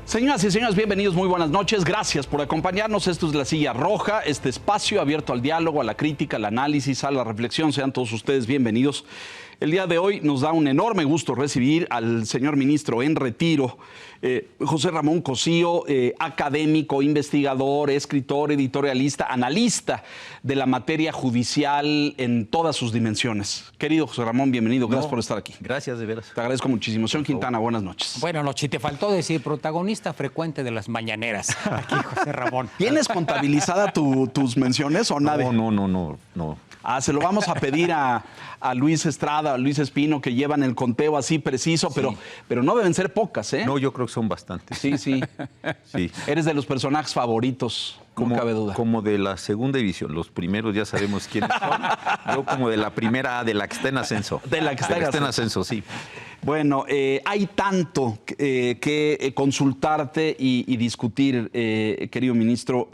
Señoras y señores, bienvenidos, muy buenas noches. Gracias por acompañarnos. Esto es La Silla Roja, este espacio abierto al diálogo, a la crítica, al análisis, a la reflexión. Sean todos ustedes bienvenidos. El día de hoy nos da un enorme gusto recibir al señor ministro en retiro, José Ramón Cosío, académico, investigador, escritor, editorialista, analista de la materia judicial en todas sus dimensiones. Querido José Ramón, bienvenido. Gracias por estar aquí. Gracias, de veras. Te agradezco muchísimo. Señor Quintana, buenas noches. Buenas noches. Te faltó decir protagonista frecuente de las mañaneras. Aquí, José Ramón. ¿Tienes contabilizada tus menciones o nada? No. Se lo vamos a pedir a Luis Estrada, a Luis Espino, que llevan el conteo así preciso, Sí. pero no deben ser pocas, ¿eh? No, yo creo que son bastantes. Sí. Sí. Eres de los personajes favoritos, no cabe duda. Como de la segunda división. Los primeros ya sabemos quiénes son. Yo como de la primera A, de la que está en ascenso. De la que está en ascenso, sí. Bueno, hay tanto que consultarte y discutir, querido ministro,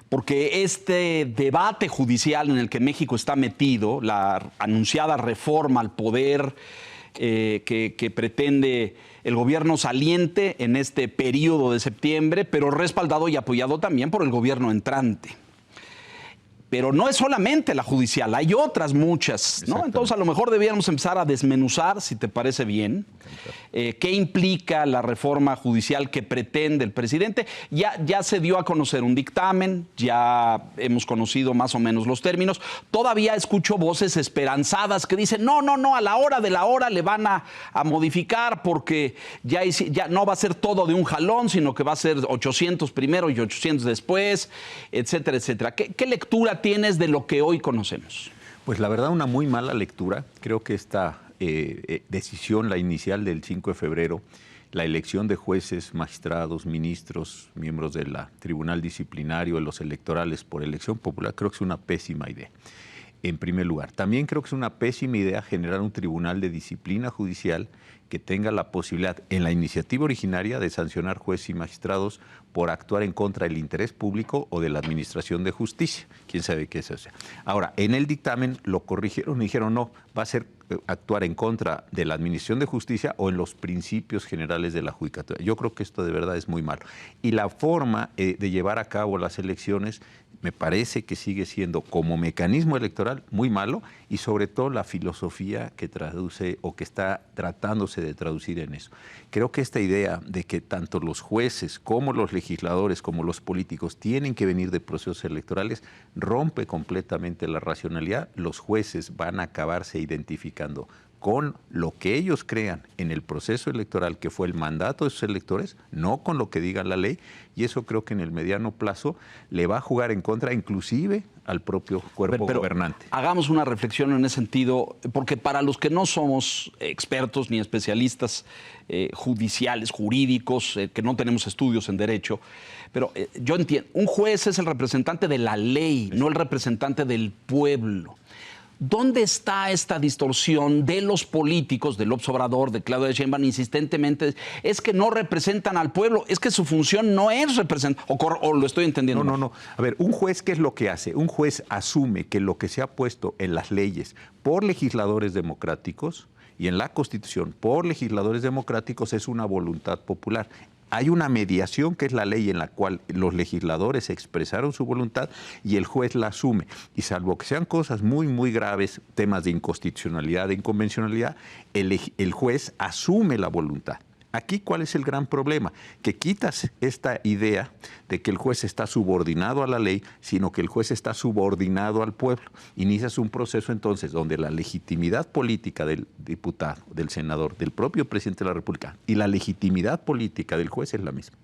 porque este debate judicial en el que México está metido, la anunciada reforma al poder que pretende el gobierno saliente en este periodo de septiembre, pero respaldado y apoyado también por el gobierno entrante. Pero no es solamente la judicial, hay otras muchas, ¿no? Entonces, a lo mejor debiéramos empezar a desmenuzar, si te parece bien, qué implica la reforma judicial que pretende el presidente. Ya se dio a conocer un dictamen, ya hemos conocido más o menos los términos. Todavía escucho voces esperanzadas que dicen, no, a la hora de la hora le van a modificar porque ya no va a ser todo de un jalón, sino que va a ser 800 primero y 800 después, etcétera, etcétera. ¿Qué lectura tienes de lo que hoy conocemos? Pues la verdad, una muy mala lectura. Creo que esta decisión, la inicial del 5 de febrero, la elección de jueces, magistrados, ministros, miembros del Tribunal Disciplinario, de los electorales por elección popular, creo que es una pésima idea. En primer lugar, también creo que es una pésima idea generar un tribunal de disciplina judicial que tenga la posibilidad, en la iniciativa originaria, de sancionar jueces y magistrados por actuar en contra del interés público o de la administración de justicia. ¿Quién sabe qué es eso? Ahora, en el dictamen lo corrigieron y dijeron, no, va a ser actuar en contra de la administración de justicia o en los principios generales de la judicatura. Yo creo que esto de verdad es muy malo. Y la forma de llevar a cabo las elecciones me parece que sigue siendo, como mecanismo electoral, muy malo, y sobre todo la filosofía que traduce o que está tratándose de traducir en eso. Creo que esta idea de que tanto los jueces como los legisladores como los políticos tienen que venir de procesos electorales rompe completamente la racionalidad. Los jueces van a acabarse identificando con lo que ellos crean en el proceso electoral, que fue el mandato de sus electores, no con lo que diga la ley, y eso creo que en el mediano plazo le va a jugar en contra inclusive al propio cuerpo gobernante. Hagamos una reflexión en ese sentido, porque para los que no somos expertos ni especialistas judiciales, jurídicos, que no tenemos estudios en derecho, pero yo entiendo, un juez es el representante de la ley, no el representante del pueblo. ¿Dónde está esta distorsión de los políticos, de López Obrador, de Claudia Sheinbaum, insistentemente? Es que no representan al pueblo, es que su función no es representar, o lo estoy entendiendo. No. A ver, un juez, ¿qué es lo que hace? Un juez asume que lo que se ha puesto en las leyes por legisladores democráticos y en la Constitución por legisladores democráticos es una voluntad popular. Hay una mediación, que es la ley en la cual los legisladores expresaron su voluntad y el juez la asume. Y salvo que sean cosas muy, muy graves, temas de inconstitucionalidad, de inconvencionalidad, el juez asume la voluntad. Aquí, ¿cuál es el gran problema? Que quitas esta idea de que el juez está subordinado a la ley, sino que el juez está subordinado al pueblo. Inicias un proceso entonces donde la legitimidad política del diputado, del senador, del propio presidente de la República y la legitimidad política del juez es la misma.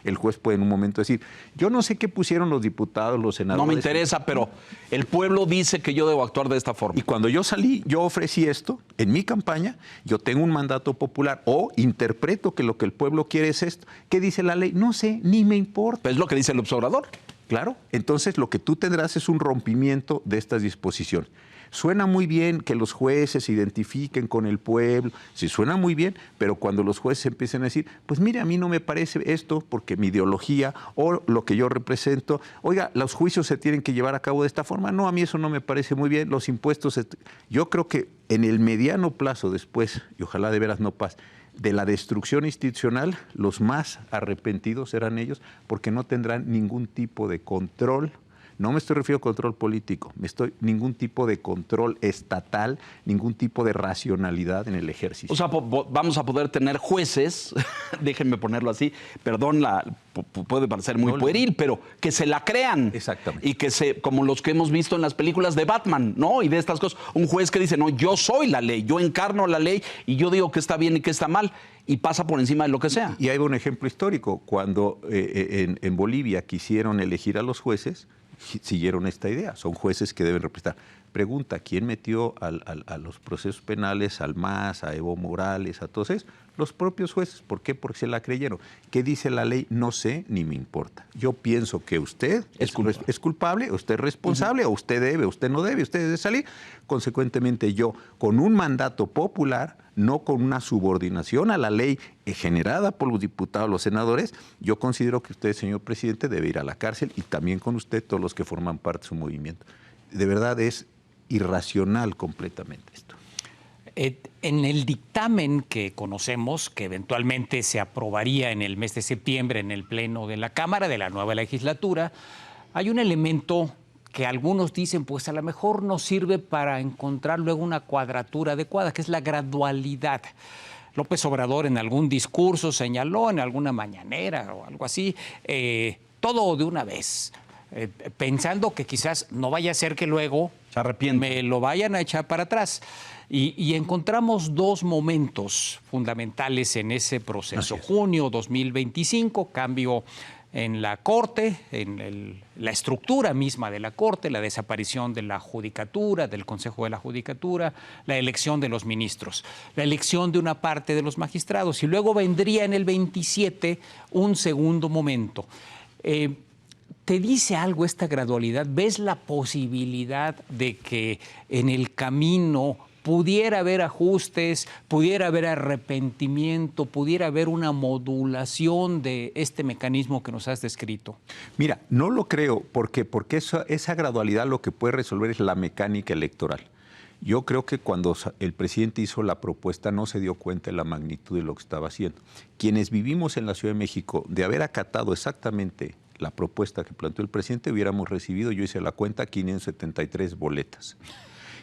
El juez puede en un momento decir, yo no sé qué pusieron los diputados, los senadores. No me interesa, pero el pueblo dice que yo debo actuar de esta forma. Y cuando yo salí, yo ofrecí esto en mi campaña, yo tengo un mandato popular o interpreto que lo que el pueblo quiere es esto. ¿Qué dice la ley? No sé, ni me importa. Es lo que dice el observador. Claro, entonces lo que tú tendrás es un rompimiento de estas disposiciones. Suena muy bien que los jueces se identifiquen con el pueblo, sí suena muy bien, pero cuando los jueces empiecen a decir, pues mire, a mí no me parece esto porque mi ideología o lo que yo represento, oiga, los juicios se tienen que llevar a cabo de esta forma, no, a mí eso no me parece muy bien, los impuestos, yo creo que en el mediano plazo después, y ojalá de veras no pase, de la destrucción institucional, los más arrepentidos serán ellos, porque no tendrán ningún tipo de control. No me estoy refiriendo a control político, ningún tipo de control estatal, ningún tipo de racionalidad en el ejercicio. O sea, vamos a poder tener jueces, déjenme ponerlo así, perdón, puede parecer muy pueril, pero que se la crean. Exactamente. Y como los que hemos visto en las películas de Batman, ¿no? Y de estas cosas. Un juez que dice, no, yo soy la ley, yo encarno la ley y yo digo que está bien y que está mal. Y pasa por encima de lo que sea. Y hay un ejemplo histórico. Cuando en Bolivia quisieron elegir a los jueces, siguieron esta idea. Son jueces que deben representar. Pregunta, ¿quién metió a los procesos penales, al MAS, a Evo Morales, a todos esos? Los propios jueces. ¿Por qué? Porque se la creyeron. ¿Qué dice la ley? No sé ni me importa. Yo pienso que usted es culpable, usted es responsable, o usted debe, usted no debe, usted debe salir. Consecuentemente yo, con un mandato popular, no con una subordinación a la ley generada por los diputados, los senadores, yo considero que usted, señor presidente, debe ir a la cárcel, y también con usted todos los que forman parte de su movimiento. De verdad es irracional completamente esto. En el dictamen que conocemos, que eventualmente se aprobaría en el mes de septiembre en el Pleno de la Cámara de la nueva legislatura, hay un elemento que algunos dicen, pues a lo mejor nos sirve para encontrar luego una cuadratura adecuada, que es la gradualidad. López Obrador en algún discurso señaló, en alguna mañanera o algo así, todo de una vez, pensando que quizás no vaya a ser que luego me lo vayan a echar para atrás. Y encontramos dos momentos fundamentales en ese proceso. Junio 2025, cambio en la Corte, en la estructura misma de la Corte, la desaparición de la Judicatura, del Consejo de la Judicatura, la elección de los ministros, la elección de una parte de los magistrados, y luego vendría en el 27 un segundo momento. ¿Te dice algo esta gradualidad? ¿Ves la posibilidad de que en el camino pudiera haber ajustes, pudiera haber arrepentimiento, pudiera haber una modulación de este mecanismo que nos has descrito? Mira, no lo creo, porque esa gradualidad lo que puede resolver es la mecánica electoral. Yo creo que cuando el presidente hizo la propuesta no se dio cuenta de la magnitud de lo que estaba haciendo. Quienes vivimos en la Ciudad de México, de haber acatado exactamente la propuesta que planteó el presidente, hubiéramos recibido, yo hice la cuenta, 573 boletas.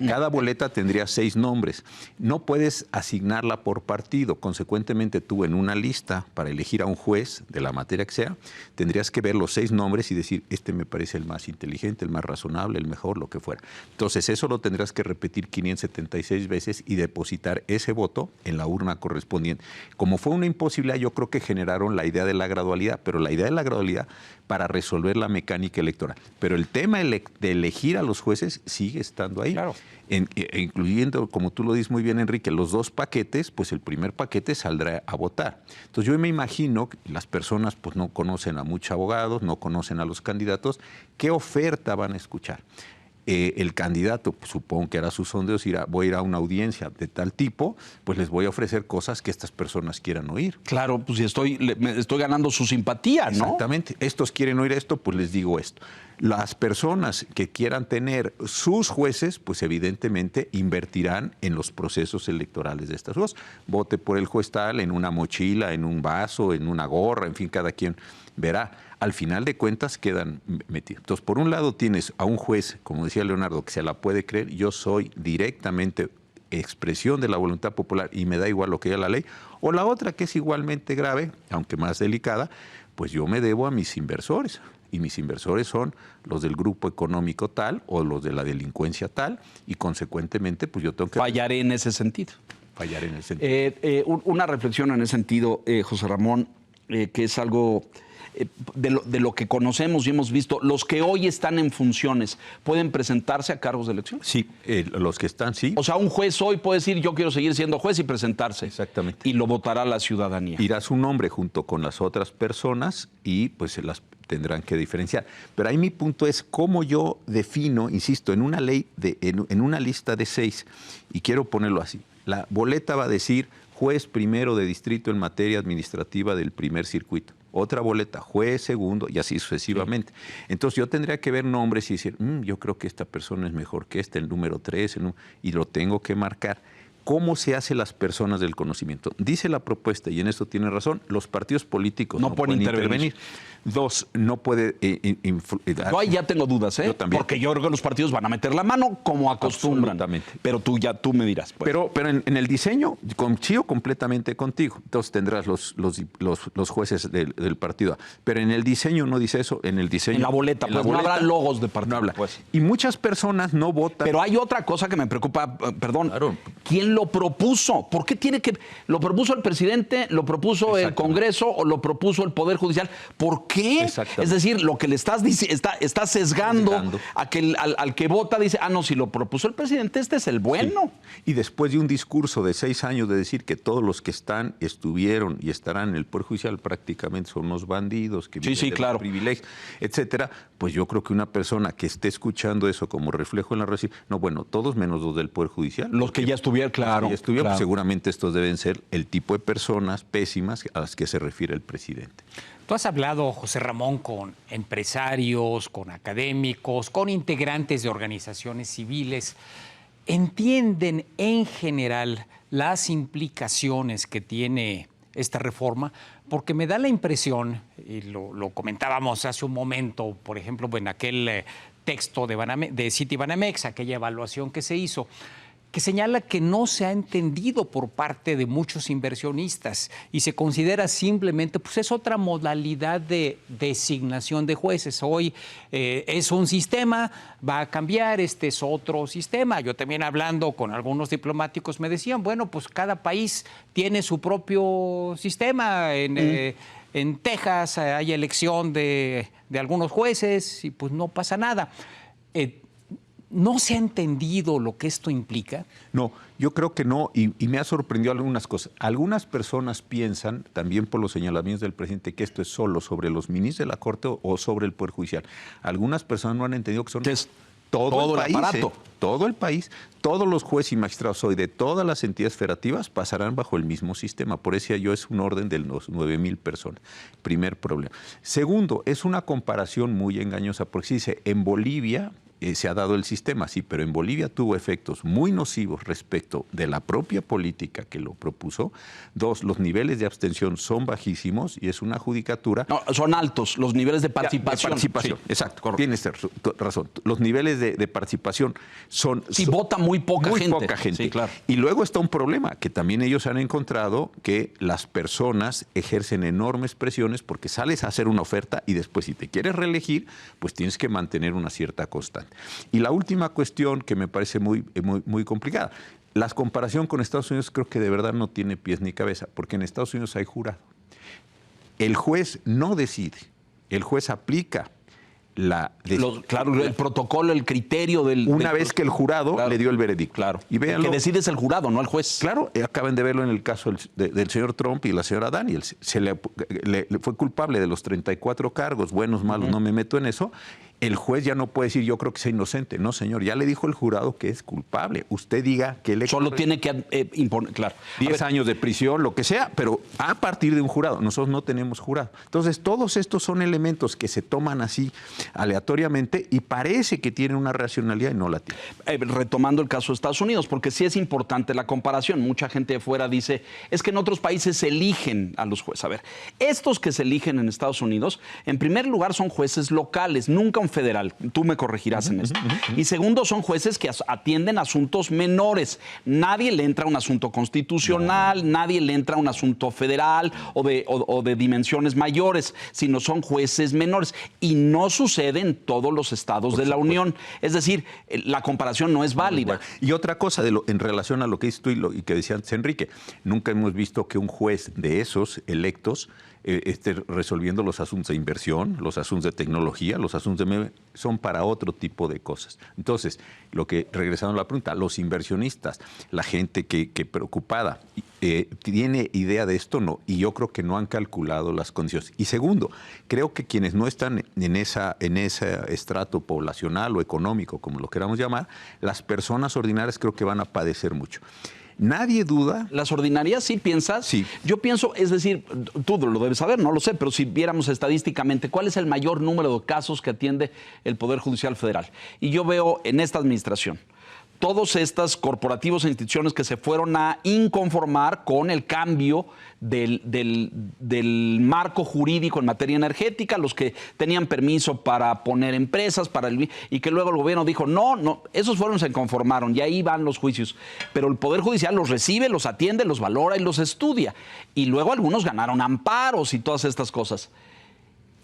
Cada boleta tendría 6 nombres. No puedes asignarla por partido. Consecuentemente, tú en una lista para elegir a un juez de la materia que sea, tendrías que ver los 6 nombres y decir, este me parece el más inteligente, el más razonable, el mejor, lo que fuera. Entonces, eso lo tendrás que repetir 576 veces y depositar ese voto en la urna correspondiente. Como fue una imposibilidad, yo creo que generaron la idea de la gradualidad, pero la idea de la gradualidad para resolver la mecánica electoral. Pero el tema de elegir a los jueces sigue estando ahí. Claro. Incluyendo, como tú lo dices muy bien, Enrique, los 2 paquetes, pues el primer paquete saldrá a votar. Entonces yo me imagino que las personas pues no conocen a muchos abogados, no conocen a los candidatos, ¿qué oferta van a escuchar? El candidato, pues, supongo que hará sus sondeos, voy a ir a una audiencia de tal tipo, pues les voy a ofrecer cosas que estas personas quieran oír. Claro, pues si estoy ganando su simpatía, ¿no? Exactamente. Estos quieren oír esto, pues les digo esto. Las personas que quieran tener sus jueces, pues evidentemente invertirán en los procesos electorales de estas cosas. Vote por el juez tal en una mochila, en un vaso, en una gorra, en fin, cada quien verá. Al final de cuentas quedan metidos. Entonces, por un lado tienes a un juez, como decía Leonardo, que se la puede creer, yo soy directamente expresión de la voluntad popular y me da igual lo que diga la ley. O la otra, que es igualmente grave, aunque más delicada, pues yo me debo a mis inversores. Y mis inversores son los del grupo económico tal o los de la delincuencia tal, y consecuentemente pues yo tengo que... Fallaré en ese sentido. Fallaré en ese sentido. Una reflexión en ese sentido, José Ramón, que es algo de lo que conocemos y hemos visto. Los que hoy están en funciones, ¿pueden presentarse a cargos de elección? Sí, los que están, sí. O sea, un juez hoy puede decir, yo quiero seguir siendo juez y presentarse. Exactamente. Y lo votará la ciudadanía. Irá su nombre junto con las otras personas y pues se las tendrán que diferenciar. Pero ahí mi punto es cómo yo defino, insisto, en una ley, en una lista de 6, y quiero ponerlo así. La boleta va a decir juez primero de distrito en materia administrativa del primer circuito. Otra boleta, juez segundo, y así sucesivamente. Sí. Entonces yo tendría que ver nombres y decir, yo creo que esta persona es mejor que este, el número 3, y lo tengo que marcar. ¿Cómo se hace las personas del conocimiento? Dice la propuesta, y en esto tiene razón, los partidos políticos no pueden intervenir. Dos, no puede... Yo ahí ya tengo dudas, ¿eh? Yo también. Porque yo creo que los partidos van a meter la mano como acostumbran. Absolutamente. Pero tú me dirás. Pues. Pero en el diseño coincido completamente contigo. Entonces tendrás los jueces del partido A. Pero en el diseño no dice eso. En el diseño... En la boleta, pues no habrá logos de partido. No habla. Pues. Y muchas personas no votan. Pero hay otra cosa que me preocupa, perdón. Claro. ¿Quién lo propuso? ¿Por qué tiene que...? ¿Lo propuso el presidente? ¿Lo propuso el Congreso? ¿O lo propuso el Poder Judicial? ¿Por qué? Es decir, lo que le estás diciendo, está sesgando a que al que vota dice, no, si lo propuso el presidente, este es el bueno. Sí. Y después de un discurso de 6 años de decir que todos los que estuvieron y estarán en el Poder Judicial prácticamente son unos bandidos, que viven de los privilegios, etcétera, pues yo creo que una persona que esté escuchando eso como reflejo en la red, no, bueno, todos menos los del Poder Judicial. Los que ya estuvieron, claro. Pues seguramente estos deben ser el tipo de personas pésimas a las que se refiere el presidente. Tú has hablado, José Ramón, con empresarios, con académicos, con integrantes de organizaciones civiles. ¿Entienden en general las implicaciones que tiene esta reforma? Porque me da la impresión, y lo comentábamos hace un momento, por ejemplo, en aquel texto de Citibanamex, aquella evaluación que se hizo, que señala que no se ha entendido por parte de muchos inversionistas y se considera simplemente, pues es otra modalidad de designación de jueces. Hoy es un sistema, va a cambiar, este es otro sistema. Yo también hablando con algunos diplomáticos me decían, bueno, pues cada país tiene su propio sistema. En Texas hay elección de algunos jueces y pues no pasa nada. ¿No se ha entendido lo que esto implica? No, yo creo que no, y me ha sorprendido algunas cosas. Algunas personas piensan, también por los señalamientos del presidente, que esto es solo sobre los ministros de la Corte o sobre el Poder Judicial. Algunas personas no han entendido que son todo el país, aparato. Todo el país, todos los jueces y magistrados hoy de todas las entidades federativas pasarán bajo el mismo sistema. Por eso yo es un orden de los 9,000 personas. Primer problema. Segundo, es una comparación muy engañosa, porque se dice, en Bolivia se ha dado el sistema, sí, pero en Bolivia tuvo efectos muy nocivos respecto de la propia política que lo propuso. Dos, los niveles de abstención son bajísimos y es una judicatura. No, son altos los niveles de participación. Sí, exacto, correcto. Tienes razón. Los niveles de participación son... Sí, vota muy poca gente. Muy poca gente. Sí, claro. Y luego está un problema, que también ellos han encontrado que las personas ejercen enormes presiones porque sales a hacer una oferta y después si te quieres reelegir, pues tienes que mantener una cierta constante. Y la última cuestión que me parece muy complicada, la comparación con Estados Unidos creo que de verdad no tiene pies ni cabeza, porque en Estados Unidos hay jurado. El juez no decide, el juez aplica el protocolo, el criterio del... Una vez que el jurado le dio el veredicto. Claro. Y véanlo, el que decide es el jurado, no el juez. Claro, acaban de verlo en el caso del señor Trump y la señora Daniels. Le fue culpable de los 34 cargos, buenos, malos, no me meto en eso. El juez ya no puede decir, yo creo que sea inocente. No, señor, ya le dijo el jurado que es culpable. Usted diga que le... Solo tiene que imponer, claro. 10 años de prisión, lo que sea, pero a partir de un jurado. Nosotros no tenemos jurado. Entonces, todos estos son elementos que se toman así aleatoriamente y parece que tienen una racionalidad y no la tienen. Retomando el caso de Estados Unidos, porque sí es importante la comparación. Mucha gente de fuera dice, es que en otros países se eligen a los jueces. A ver, estos que se eligen en Estados Unidos, en primer lugar son jueces locales, nunca un federal. Tú me corregirás en esto. Y segundo, son jueces que atienden asuntos menores. Nadie le entra a un asunto constitucional, nadie le entra a un asunto federal o de dimensiones mayores, sino son jueces menores. Y no sucede en todos los estados de la Unión. Es decir, la comparación no es válida. Y otra cosa en relación a lo que dices tú y que decía antes Enrique, nunca hemos visto que un juez de esos electos esté resolviendo los asuntos de inversión, los asuntos de tecnología, los asuntos de... son para otro tipo de cosas. Entonces, regresando a la pregunta, los inversionistas, la gente que preocupada, ¿tiene idea de esto? No. Y yo creo que no han calculado las condiciones. Y segundo, creo que quienes no están en ese estrato poblacional o económico, como lo queramos llamar, las personas ordinarias creo que van a padecer mucho. Nadie duda. ¿Las ordinarias sí piensas? Sí. Yo pienso, es decir, tú lo debes saber, no lo sé, pero si viéramos estadísticamente, ¿cuál es el mayor número de casos que atiende el Poder Judicial Federal? Y yo veo en esta administración todos estos corporativos e instituciones que se fueron a inconformar con el cambio del marco jurídico en materia energética, los que tenían permiso para poner empresas, y que luego el gobierno dijo, no, esos fueron, se conformaron, y ahí van los juicios. Pero el Poder Judicial los recibe, los atiende, los valora y los estudia. Y luego algunos ganaron amparos y todas estas cosas.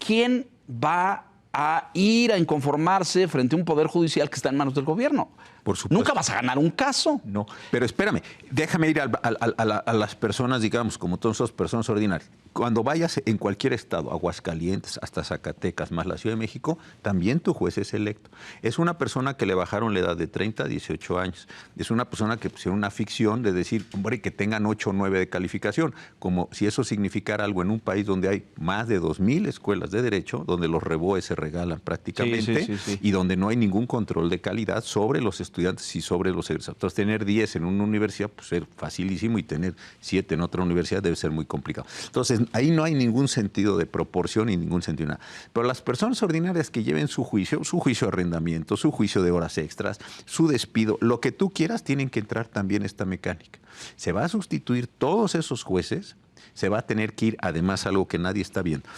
¿Quién va a ir a inconformarse frente a un Poder Judicial que está en manos del gobierno? Por supuesto. Nunca vas a ganar un caso. No, pero espérame, déjame ir a las personas, digamos, como todas las personas ordinarias. Cuando vayas en cualquier estado, Aguascalientes, hasta Zacatecas, más la Ciudad de México, también tu juez es electo. Es una persona que le bajaron la edad de 30 a 18 años. Es una persona que pusieron una ficción de decir, hombre, que tengan 8 o 9 de calificación, como si eso significara algo en un país donde hay más de 2,000 escuelas de derecho, donde los reboes se regalan prácticamente, sí. y donde no hay ningún control de calidad sobre los estudiantes y sobre los egresados. Entonces, tener 10 en una universidad pues es facilísimo, y tener 7 en otra universidad debe ser muy complicado. Entonces, ahí no hay ningún sentido de proporción y ningún sentido de nada. Pero las personas ordinarias que lleven su juicio de arrendamiento, su juicio de horas extras, su despido, lo que tú quieras, tienen que entrar también esta mecánica. Se va a sustituir todos esos jueces, se va a tener que ir, además, algo que nadie está viendo.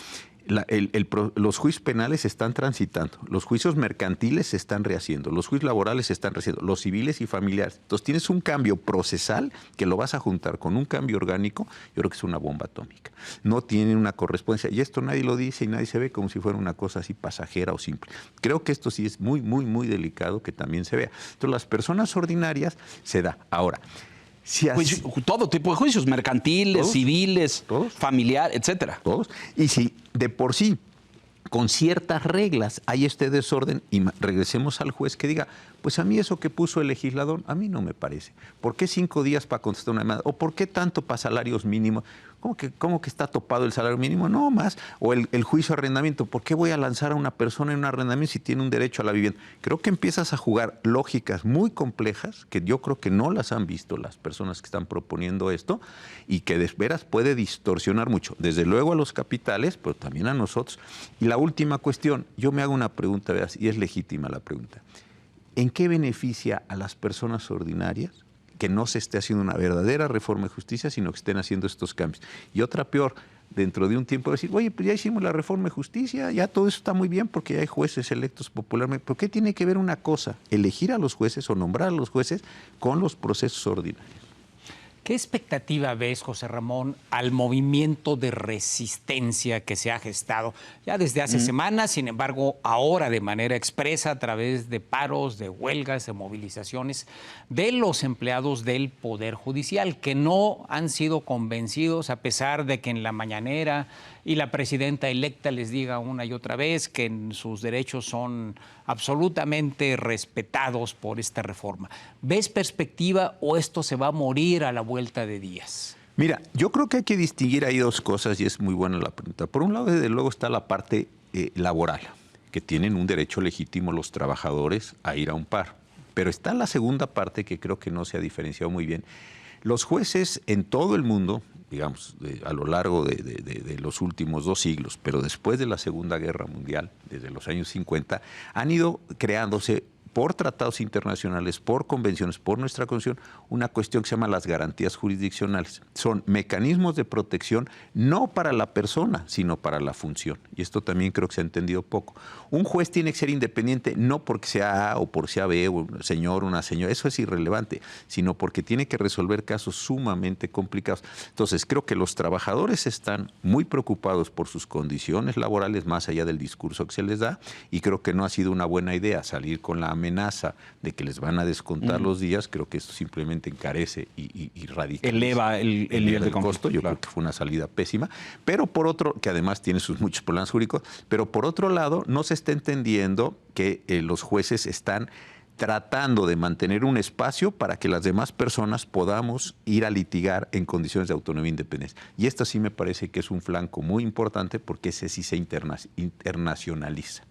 Los juicios penales se están transitando, los juicios mercantiles se están rehaciendo, los juicios laborales se están rehaciendo, los civiles y familiares. Entonces tienes un cambio procesal que lo vas a juntar con un cambio orgánico. Yo creo que es una bomba atómica. No tiene una correspondencia, y esto nadie lo dice y nadie se ve como si fuera una cosa así pasajera o simple. Creo que esto sí es muy, muy, muy delicado que también se vea. Entonces las personas ordinarias se da. Ahora, todo tipo de juicios, mercantiles, ¿Todos? civiles, ¿Todos? familiares, etcétera. Todos. Y si de por sí, con ciertas reglas, hay este desorden, y regresemos al juez que diga, pues a mí eso que puso el legislador, a mí no me parece. ¿Por qué 5 días para contestar una demanda? ¿O por qué tanto para salarios mínimos? ¿Cómo que está topado el salario mínimo? No más. O el juicio de arrendamiento. ¿Por qué voy a lanzar a una persona en un arrendamiento si tiene un derecho a la vivienda? Creo que empiezas a jugar lógicas muy complejas, que yo creo que no las han visto las personas que están proponiendo esto, y que de veras puede distorsionar mucho. Desde luego a los capitales, pero también a nosotros. Y la última cuestión, yo me hago una pregunta, veas, y es legítima la pregunta. ¿En qué beneficia a las personas ordinarias que no se esté haciendo una verdadera reforma de justicia, sino que estén haciendo estos cambios? Y otra peor, dentro de un tiempo decir, oye, pues ya hicimos la reforma de justicia, ya todo eso está muy bien porque ya hay jueces electos popularmente. ¿Por qué tiene que ver una cosa, elegir a los jueces o nombrar a los jueces, con los procesos ordinarios? ¿Qué expectativa ves, José Ramón, al movimiento de resistencia que se ha gestado ya desde hace semanas, sin embargo, ahora de manera expresa a través de paros, de huelgas, de movilizaciones de los empleados del Poder Judicial, que no han sido convencidos, a pesar de que en la mañanera y la presidenta electa les diga una y otra vez que sus derechos son absolutamente respetados por esta reforma? ¿Ves perspectiva o esto se va a morir a la vuelta de días? Mira, yo creo que hay que distinguir ahí dos cosas, y es muy buena la pregunta. Por un lado, desde luego, está la parte laboral, que tienen un derecho legítimo los trabajadores a ir a un paro. Pero está la segunda parte, que creo que no se ha diferenciado muy bien. Los jueces en todo el mundo, digamos, a lo largo de los últimos 2 siglos, pero después de la Segunda Guerra Mundial, desde los años 50, han ido creándose por tratados internacionales, por convenciones, por nuestra Constitución, una cuestión que se llama las garantías jurisdiccionales. Son mecanismos de protección no para la persona, sino para la función. Y esto también creo que se ha entendido poco. Un juez tiene que ser independiente no porque sea A o porque sea B, o un señor, una señora, eso es irrelevante, sino porque tiene que resolver casos sumamente complicados. Entonces, creo que los trabajadores están muy preocupados por sus condiciones laborales, más allá del discurso que se les da, y creo que no ha sido una buena idea salir con la amenaza de que les van a descontar los días. Creo que esto simplemente encarece y radicaliza. Eleva el nivel de costo. Yo creo que fue una salida pésima, pero por otro, que además tiene sus muchos problemas jurídicos, pero por otro lado, no se está entendiendo que los jueces están tratando de mantener un espacio para que las demás personas podamos ir a litigar en condiciones de autonomía e independencia. Y esto sí me parece que es un flanco muy importante, porque ese sí se internacionaliza.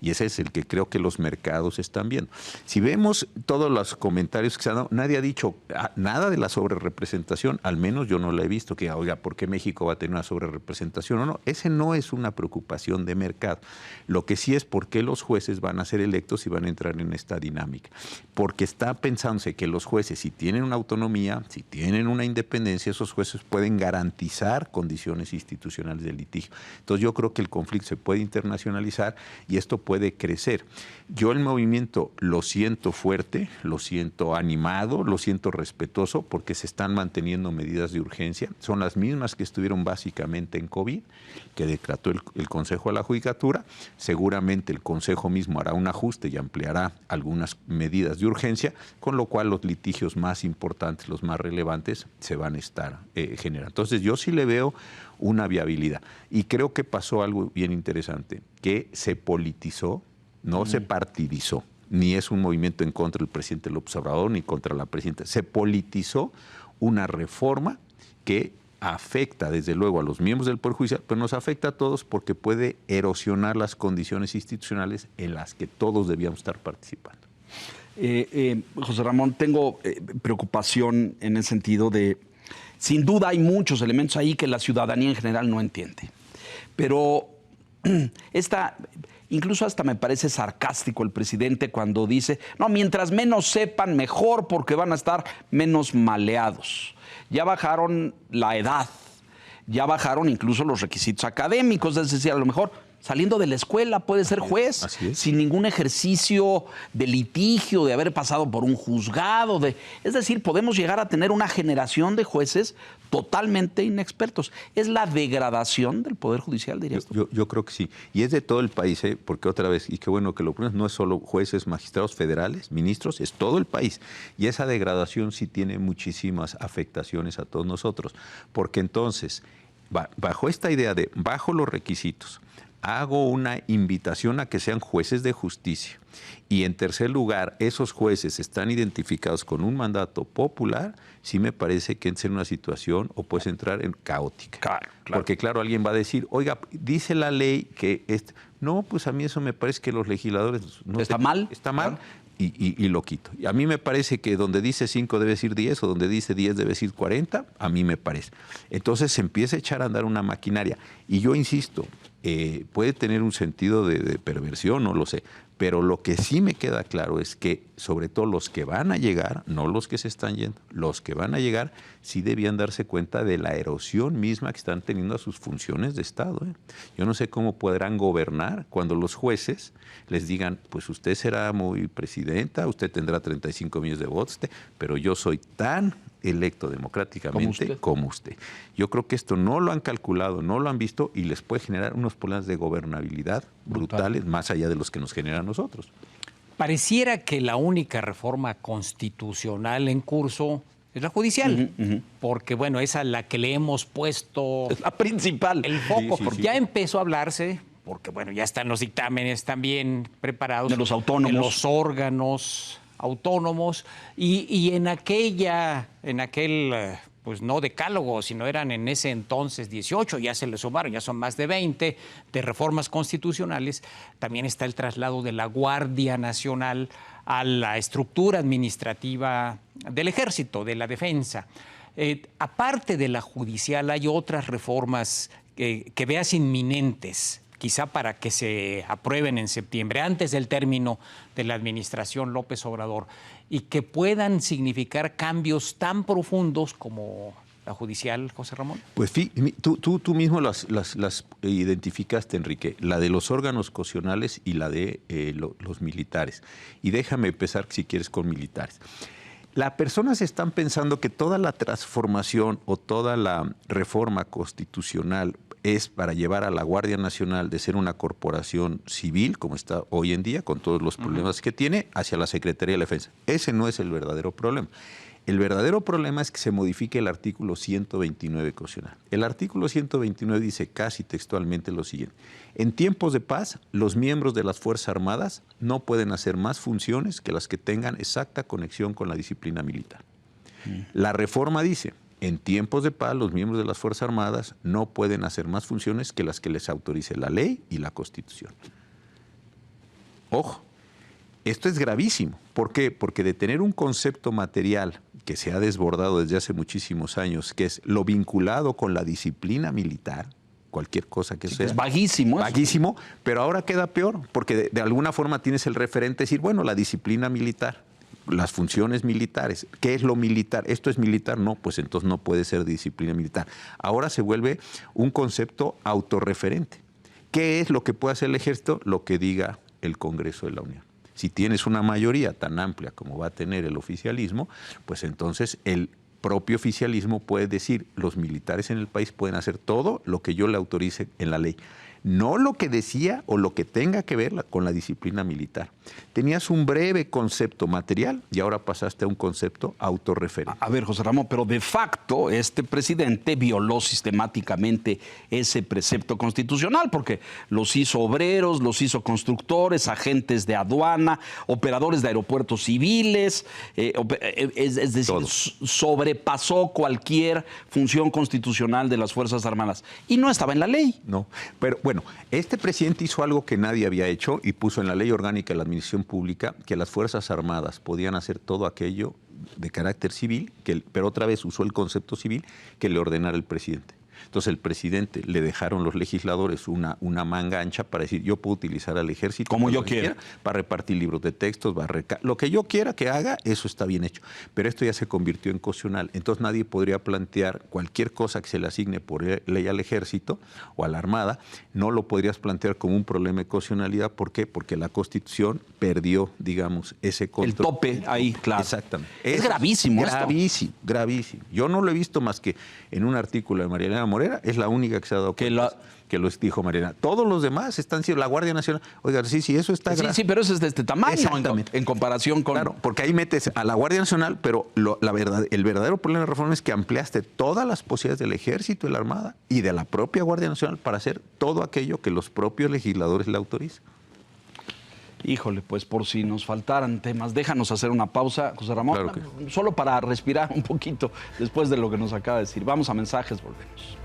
Y ese es el que creo que los mercados están viendo. Si vemos todos los comentarios que se han dado, nadie ha dicho nada de la sobrerepresentación, al menos yo no la he visto, que oiga, ¿por qué México va a tener una sobrerepresentación o no? Ese no es una preocupación de mercado. Lo que sí es por qué los jueces van a ser electos y van a entrar en esta dinámica. Porque está pensándose que los jueces, si tienen una autonomía, si tienen una independencia, esos jueces pueden garantizar condiciones institucionales de litigio. Entonces yo creo que el conflicto se puede internacionalizar y esto puede crecer. Yo el movimiento lo siento fuerte, lo siento animado, lo siento respetuoso porque se están manteniendo medidas de urgencia. Son las mismas que estuvieron básicamente en COVID, que decretó el Consejo de la Judicatura. Seguramente el Consejo mismo hará un ajuste y ampliará algunas medidas de urgencia, con lo cual los litigios más importantes, los más relevantes, se van a estar generando. Entonces yo sí le veo una viabilidad. Y creo que pasó algo bien interesante, que se politizó, no se partidizó, ni es un movimiento en contra del presidente López Obrador ni contra la presidenta. Se politizó una reforma que afecta desde luego a los miembros del Poder Judicial, pero nos afecta a todos porque puede erosionar las condiciones institucionales en las que todos debíamos estar participando. José Ramón, tengo preocupación en el sentido de, sin duda hay muchos elementos ahí que la ciudadanía en general no entiende, pero incluso hasta me parece sarcástico el presidente cuando dice, no, mientras menos sepan, mejor, porque van a estar menos maleados. Ya bajaron la edad, ya bajaron incluso los requisitos académicos, es decir, a lo mejor saliendo de la escuela puede ser juez sin ningún ejercicio de litigio, de haber pasado por un juzgado. Es decir, podemos llegar a tener una generación de jueces totalmente inexpertos. Es la degradación del Poder Judicial, dirías tú. Yo creo que sí. Y es de todo el país, porque otra vez, y qué bueno que lo pones, no es solo jueces, magistrados federales, ministros, es todo el país. Y esa degradación sí tiene muchísimas afectaciones a todos nosotros. Porque entonces, bajo esta idea de bajo los requisitos, hago una invitación a que sean jueces de justicia. Y en tercer lugar, esos jueces están identificados con un mandato popular, sí me parece que es en una situación o puedes entrar en caótica. Claro. Porque claro, alguien va a decir, oiga, dice la ley que... No, pues a mí eso me parece que los legisladores... ¿Está mal? Está mal. Claro. Y lo quito. Y a mí me parece que donde dice 5 debe decir 10 o donde dice 10 debe decir 40, a mí me parece. Entonces se empieza a echar a andar una maquinaria. Y yo insisto, puede tener un sentido de perversión, no lo sé, pero lo que sí me queda claro es que sobre todo los que van a llegar, no los que se están yendo, los que van a llegar sí debían darse cuenta de la erosión misma que están teniendo a sus funciones de Estado. Yo no sé cómo podrán gobernar cuando los jueces les digan, pues usted será muy presidenta, usted tendrá 35 millones de votos, pero yo soy tan electo democráticamente como usted. Yo creo que esto no lo han calculado, no lo han visto y les puede generar unos problemas de gobernabilidad brutales, más allá de los que nos generan a nosotros. Pareciera que la única reforma constitucional en curso es la judicial, porque bueno, es a la que le hemos puesto es la principal. El foco, porque ya empezó a hablarse, porque bueno, ya están los dictámenes también preparados. De los autónomos. De los órganos autónomos y en aquel pues no decálogo, sino eran en ese entonces 18, ya se le sumaron, ya son más de 20 de reformas constitucionales. También está el traslado de la Guardia Nacional a la estructura administrativa del Ejército, de la Defensa. Aparte de la judicial, hay otras reformas que veas inminentes, quizá para que se aprueben en septiembre, antes del término de la administración López Obrador, y que puedan significar cambios tan profundos como la judicial, José Ramón? Pues tú mismo las identificaste, Enrique, la de los órganos constitucionales y la de los militares. Y déjame empezar, si quieres, con militares. Las personas están pensando que toda la transformación o toda la reforma constitucional es para llevar a la Guardia Nacional de ser una corporación civil, como está hoy en día, con todos los problemas que tiene, hacia la Secretaría de la Defensa. Ese no es el verdadero problema. El verdadero problema es que se modifique el artículo 129 constitucional. El artículo 129 dice casi textualmente lo siguiente. En tiempos de paz, los miembros de las Fuerzas Armadas no pueden hacer más funciones que las que tengan exacta conexión con la disciplina militar. La reforma dice, en tiempos de paz, los miembros de las Fuerzas Armadas no pueden hacer más funciones que las que les autorice la ley y la Constitución. Ojo, esto es gravísimo. ¿Por qué? Porque de tener un concepto material que se ha desbordado desde hace muchísimos años, que es lo vinculado con la disciplina militar, cualquier cosa que sea. Es vaguísimo. Vaguísimo, pero ahora queda peor, porque de alguna forma tienes el referente, decir, bueno, la disciplina militar, las funciones militares. ¿Qué es lo militar? ¿Esto es militar? No, pues entonces no puede ser disciplina militar. Ahora se vuelve un concepto autorreferente. ¿Qué es lo que puede hacer el ejército? Lo que diga el Congreso de la Unión. Si tienes una mayoría tan amplia como va a tener el oficialismo, pues entonces el propio oficialismo puede decir, los militares en el país pueden hacer todo lo que yo le autorice en la ley. No lo que decía o lo que tenga que ver con la disciplina militar. Tenías un breve concepto material y ahora pasaste a un concepto autorreferente. A ver, José Ramón, pero de facto este presidente violó sistemáticamente ese precepto constitucional porque los hizo obreros, los hizo constructores, agentes de aduana, operadores de aeropuertos civiles, es decir, Todo. sobrepasó cualquier función constitucional de las Fuerzas Armadas y no estaba en la ley. No, pero bueno, este presidente hizo algo que nadie había hecho y puso en la Ley Orgánica de la Administración Pública que las Fuerzas Armadas podían hacer todo aquello de carácter civil, pero otra vez usó el concepto civil que le ordenara el presidente. Entonces el presidente le dejaron los legisladores una manga ancha para decir yo puedo utilizar al ejército como yo quiera para repartir libros de textos, lo que yo quiera que haga, eso está bien hecho. Pero esto ya se convirtió en constitucional. Entonces nadie podría plantear cualquier cosa que se le asigne por ley al ejército o a la Armada, no lo podrías plantear como un problema de constitucionalidad. ¿Por qué? Porque la Constitución perdió, digamos, ese control. El tope ahí, claro. Exactamente. Es gravísimo esto. Gravísimo, gravísimo. Yo no lo he visto más que en un artículo de María Elena Morera, es la única que se ha dado cuenta que lo dijo María Elena. Todos los demás están siendo la Guardia Nacional. Oigan, sí, eso está grave. Sí, pero eso es de este tamaño en comparación con... Claro, porque ahí metes a la Guardia Nacional, pero el verdadero problema de la reforma es que ampliaste todas las posibilidades del Ejército, de la Armada y de la propia Guardia Nacional para hacer todo aquello que los propios legisladores le autorizan. Híjole, pues por si nos faltaran temas, déjanos hacer una pausa, José Ramón, Claro que... solo para respirar un poquito después de lo que nos acaba de decir. Vamos a mensajes, volvemos.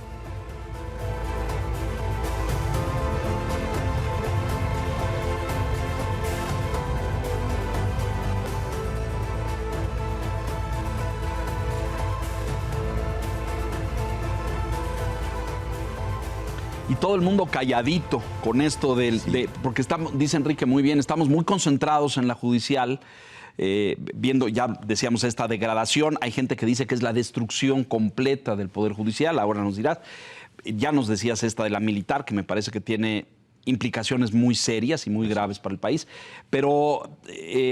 Y todo el mundo calladito con esto porque estamos, dice Enrique muy bien, estamos muy concentrados en la judicial, viendo, ya decíamos, esta degradación. Hay gente que dice que es la destrucción completa del Poder Judicial, ahora nos dirás. Ya nos decías esta de la militar, que me parece que tiene implicaciones muy serias y muy graves para el país. Pero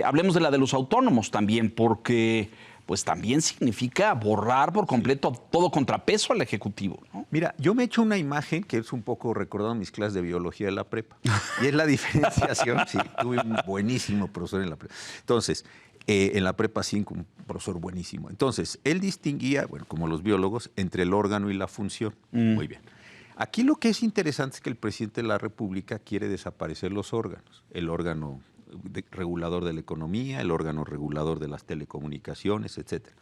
hablemos de la de los autónomos también, porque... pues también significa borrar por completo todo contrapeso al Ejecutivo, ¿no? Mira, yo me he hecho una imagen que es un poco recordando mis clases de biología de la prepa. Y es la diferenciación. Sí, tuve un buenísimo profesor en la prepa. Entonces, en la prepa 5, un profesor buenísimo. Entonces, él distinguía, bueno, como los biólogos, entre el órgano y la función. Muy bien. Aquí lo que es interesante es que el presidente de la República quiere desaparecer los órganos. El órgano regulador de la economía, el órgano regulador de las telecomunicaciones, etcétera.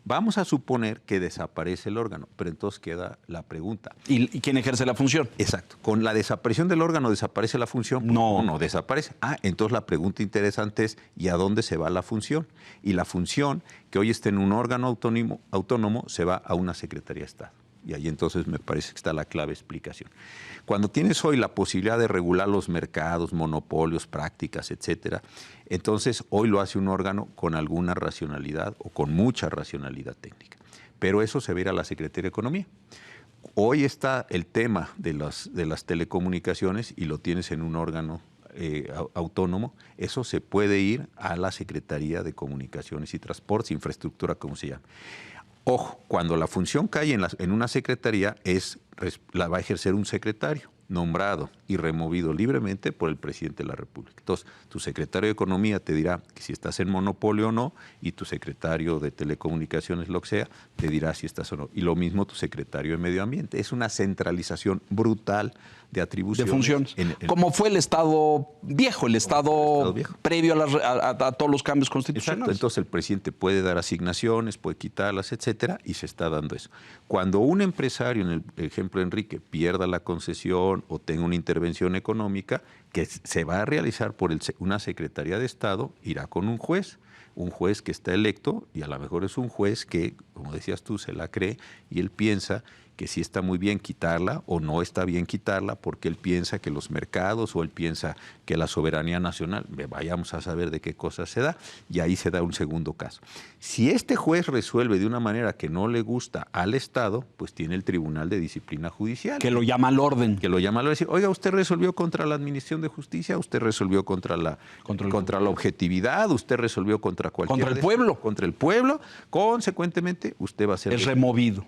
Vamos a suponer que desaparece el órgano, pero entonces queda la pregunta. ¿Y quién ejerce la función? Exacto. ¿Con la desaparición del órgano desaparece la función? No desaparece. Entonces la pregunta interesante es, ¿y a dónde se va la función? Y la función, que hoy está en un órgano autónomo, se va a una Secretaría de Estado. Y ahí entonces me parece que está la clave explicación. Cuando tienes hoy la posibilidad de regular los mercados, monopolios, prácticas, etcétera, entonces hoy lo hace un órgano con alguna racionalidad o con mucha racionalidad técnica. Pero eso se ve a la Secretaría de Economía. Hoy está el tema de las telecomunicaciones y lo tienes en un órgano autónomo. Eso se puede ir a la Secretaría de Comunicaciones y Transportes, Infraestructura, como se llama. Ojo, cuando la función cae en una secretaría, la va a ejercer un secretario nombrado y removido libremente por el presidente de la República. Entonces, tu secretario de Economía te dirá que si estás en monopolio o no, y tu secretario de Telecomunicaciones, lo que sea, te dirá si estás o no. Y lo mismo tu secretario de Medio Ambiente. Es una centralización brutal de atribuciones. De funciones. Como fue el Estado viejo, el Estado previo a todos los cambios constitucionales. Exacto. Entonces, el presidente puede dar asignaciones, puede quitarlas, etcétera, y se está dando eso. Cuando un empresario, en el ejemplo de Enrique, pierda la concesión inversión o tenga una intervención económica que se va a realizar por una Secretaría de Estado, irá con un juez que está electo, y a lo mejor es un juez que, como decías tú, se la cree y él piensa que sí está muy bien quitarla o no está bien quitarla porque él piensa que los mercados o él piensa que la soberanía nacional, vayamos a saber de qué cosa se da, y ahí se da un segundo caso. Si este juez resuelve de una manera que no le gusta al Estado, pues tiene el Tribunal de Disciplina Judicial. Que lo llama al orden. Que lo llama al orden. Decir, oiga, usted resolvió contra la Administración de Justicia, usted resolvió contra la objetividad, usted resolvió contra cualquier... Contra el pueblo. Contra el pueblo. Consecuentemente, usted va a ser... Es removido.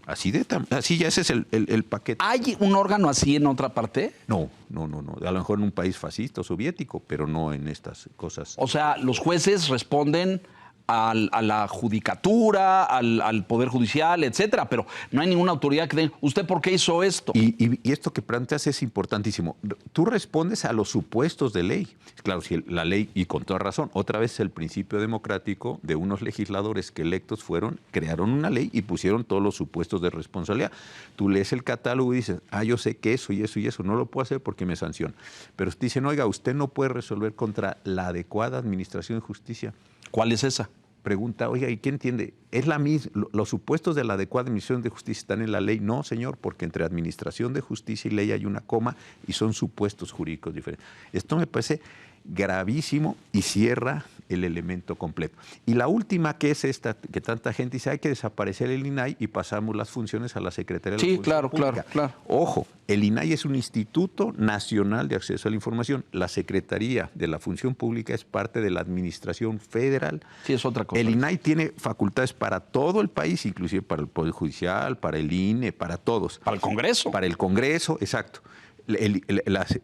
Así ya ese es el paquete. ¿Hay un órgano así en otra parte? No. A lo mejor en un país fascista o soviético, pero no en estas cosas. O sea, los jueces responden a la judicatura, al Poder Judicial, etcétera, pero no hay ninguna autoridad que diga, ¿usted por qué hizo esto? Y esto que planteas es importantísimo. Tú respondes a los supuestos de ley. Claro, si la ley, y con toda razón, otra vez el principio democrático de unos legisladores que electos crearon una ley y pusieron todos los supuestos de responsabilidad. Tú lees el catálogo y dices, yo sé que eso y eso y eso, no lo puedo hacer porque me sancionan. Pero te dicen, oiga, usted no puede resolver contra la adecuada administración de justicia. ¿Cuál es esa? Pregunta, oiga, ¿y qué entiende? ¿Es la misma? ¿Los supuestos de la adecuada administración de justicia están en la ley? No, señor, porque entre administración de justicia y ley hay una coma y son supuestos jurídicos diferentes. Esto me parece gravísimo y cierra el elemento completo. Y la última, que es esta, que tanta gente dice, hay que desaparecer el INAI y pasamos las funciones a la Secretaría de la Función Pública. Claro. Ojo, el INAI es un Instituto Nacional de Acceso a la Información. La Secretaría de la Función Pública es parte de la Administración Federal. Sí, es otra cosa. El INAI tiene facultades para todo el país, inclusive para el Poder Judicial, para el INE, para todos. Para el Congreso. Para el Congreso, exacto.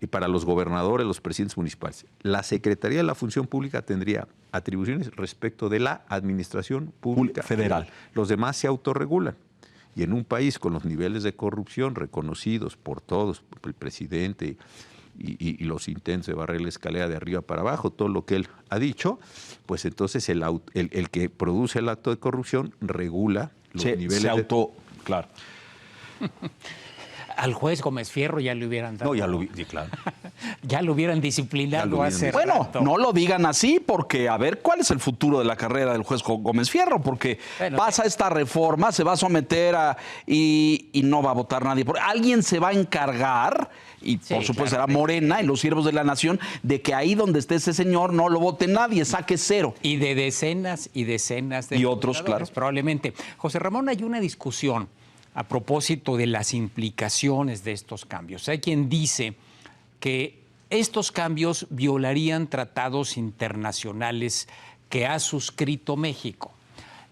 Para los gobernadores, los presidentes municipales. La Secretaría de la Función Pública tendría atribuciones respecto de la Administración Pública Federal. Los demás se autorregulan. Y en un país con los niveles de corrupción reconocidos por todos, por el presidente y los intentos de barrer la escalera de arriba para abajo, todo lo que él ha dicho, pues entonces el que produce el acto de corrupción regula los niveles Claro. Al juez Gómez Fierro ya le hubieran dado. No, ya lo vi, sí, claro. Ya lo hubieran disciplinado hace Bueno, rato. no lo digan así porque a ver cuál es el futuro de la carrera del juez Gómez Fierro, porque pasa esta reforma, se va a someter y no va a votar nadie. Porque alguien se va a encargar, y por supuesto será Morena y los siervos de la nación, de que ahí donde esté ese señor no lo vote nadie, saque cero. Y de decenas y decenas de y otros, claro. Probablemente. José Ramón, hay una discusión a propósito de las implicaciones de estos cambios. Hay quien dice que estos cambios violarían tratados internacionales que ha suscrito México.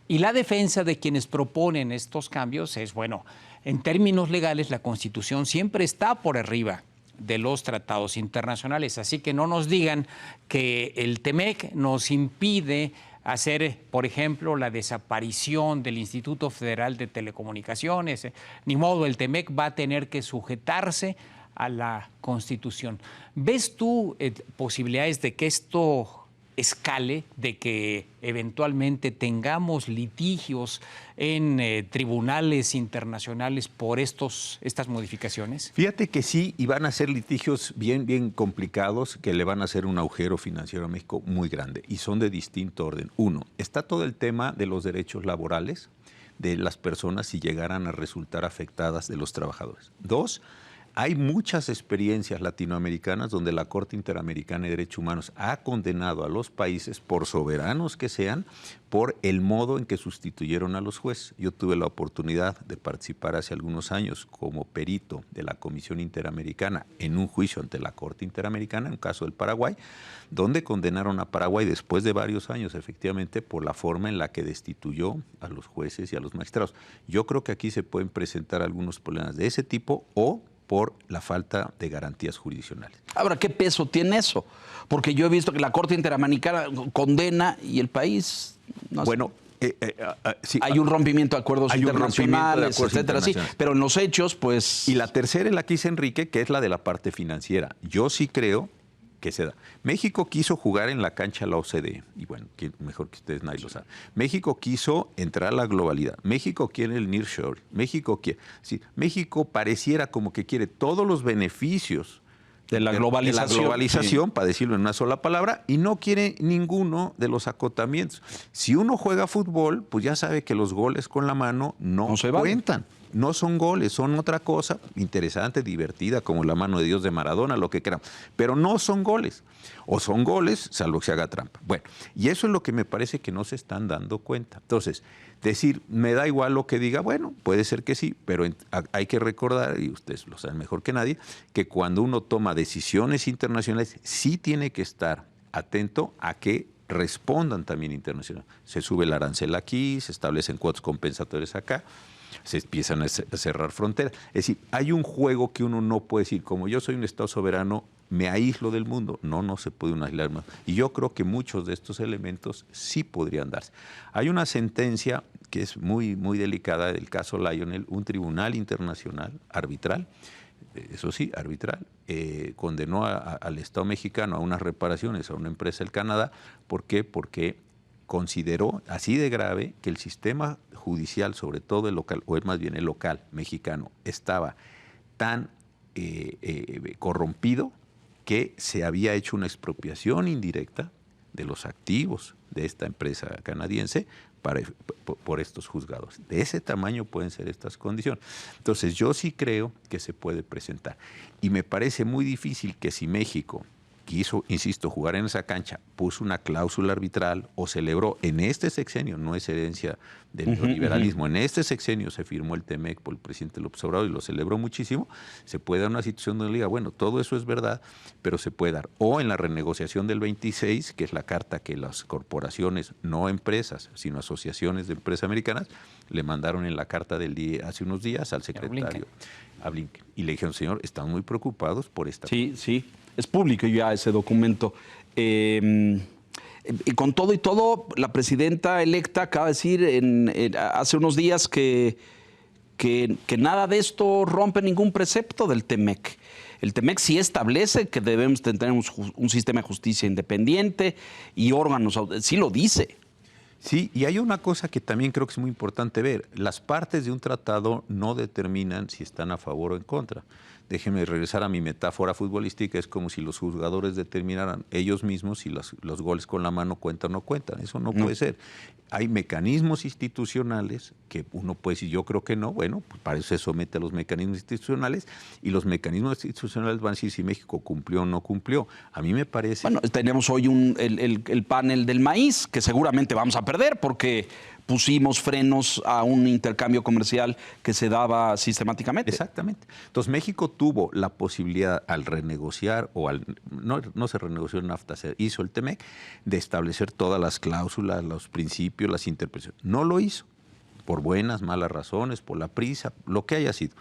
Y la defensa de quienes proponen estos cambios es, bueno, en términos legales la Constitución siempre está por arriba de los tratados internacionales, así que no nos digan que el TEMEC nos impide hacer, por ejemplo, la desaparición del Instituto Federal de Telecomunicaciones. Ni modo, el TEMEC va a tener que sujetarse a la Constitución. ¿Ves tú posibilidades de que esto escale, de que eventualmente tengamos litigios en tribunales internacionales por estas modificaciones? Fíjate que sí, y van a ser litigios bien complicados que le van a hacer un agujero financiero a México muy grande, y son de distinto orden. Uno, está todo el tema de los derechos laborales de las personas si llegaran a resultar afectadas de los trabajadores. Dos, hay muchas experiencias latinoamericanas donde la Corte Interamericana de Derechos Humanos ha condenado a los países, por soberanos que sean, por el modo en que sustituyeron a los jueces. Yo tuve la oportunidad de participar hace algunos años como perito de la Comisión Interamericana en un juicio ante la Corte Interamericana, en un caso del Paraguay, donde condenaron a Paraguay después de varios años, efectivamente, por la forma en la que destituyó a los jueces y a los magistrados. Yo creo que aquí se pueden presentar algunos problemas de ese tipo o por la falta de garantías jurisdiccionales. Ahora, ¿qué peso tiene eso? Porque yo he visto que la Corte Interamericana condena y el país... No bueno, sí, hay un rompimiento de acuerdos internacionales, etcétera, sí, pero en los hechos, pues... Y la tercera es la que dice Enrique, que es la de la parte financiera. Yo sí creo que se da. México quiso jugar en la cancha de la OCDE, y bueno, mejor que ustedes nadie lo sabe. México quiso entrar a la globalidad. México quiere el nearshoring. México pareciera como que quiere todos los beneficios de la globalización, sí, para decirlo en una sola palabra, y no quiere ninguno de los acotamientos. Si uno juega fútbol, pues ya sabe que los goles con la mano no se cuentan. No son goles, son otra cosa interesante, divertida, como la mano de Dios de Maradona, lo que quieran. Pero no son goles. O son goles, salvo que se haga trampa. Bueno, y eso es lo que me parece que no se están dando cuenta. Entonces, decir, me da igual lo que diga, bueno, puede ser que sí, pero hay que recordar, y ustedes lo saben mejor que nadie, que cuando uno toma decisiones internacionales, sí tiene que estar atento a que respondan también internacionalmente. Se sube el arancel aquí, se establecen cuotas compensatorias acá, se empiezan a cerrar fronteras. Es decir, hay un juego que uno no puede decir, como yo soy un Estado soberano, me aíslo del mundo. No se puede aislar más. Y yo creo que muchos de estos elementos sí podrían darse. Hay una sentencia que es muy, muy delicada del caso Lionel, un tribunal internacional arbitral, eso sí, arbitral, condenó al Estado mexicano a unas reparaciones a una empresa del Canadá. ¿Por qué? Porque consideró así de grave que el sistema judicial, sobre todo el local, o más bien el local mexicano, estaba tan corrompido que se había hecho una expropiación indirecta de los activos de esta empresa canadiense por estos juzgados. De ese tamaño pueden ser estas condiciones. Entonces yo sí creo que se puede presentar. Y me parece muy difícil que si México quiso, insisto, jugar en esa cancha, puso una cláusula arbitral o celebró en este sexenio, no es herencia del neoliberalismo, en este sexenio se firmó el TEMEC por el presidente López Obrador y lo celebró muchísimo, se puede dar una situación donde diga, bueno, todo eso es verdad, pero se puede dar. O en la renegociación del 26, que es la carta que las corporaciones, no empresas, sino asociaciones de empresas americanas, le mandaron en la carta del día, hace unos días al secretario, a Blinken. Y le dijeron, señor, estamos muy preocupados por esta. Sí. Es público ya ese documento. Y con todo y todo, la presidenta electa acaba de decir hace unos días que nada de esto rompe ningún precepto del TEMEC. El TEMEC sí establece que debemos tener un sistema de justicia independiente y órganos, sí lo dice. Sí, y hay una cosa que también creo que es muy importante ver. Las partes de un tratado no determinan si están a favor o en contra. Déjenme regresar a mi metáfora futbolística. Es como si los jugadores determinaran ellos mismos si los goles con la mano cuentan o no cuentan. Eso no puede ser. Hay mecanismos institucionales que uno puede decir, yo creo que no. Bueno, pues para eso se somete a los mecanismos institucionales y los mecanismos institucionales van a decir si México cumplió o no cumplió. A mí me parece... Bueno, tenemos hoy el panel del maíz, que seguramente vamos a perder porque pusimos frenos a un intercambio comercial que se daba sistemáticamente. Exactamente. Entonces México tuvo la posibilidad al renegociar, o no se renegoció el NAFTA, se hizo el TEMEC, de establecer todas las cláusulas, los principios, las interpretaciones. No lo hizo, por buenas, malas razones, por la prisa, lo que haya sido.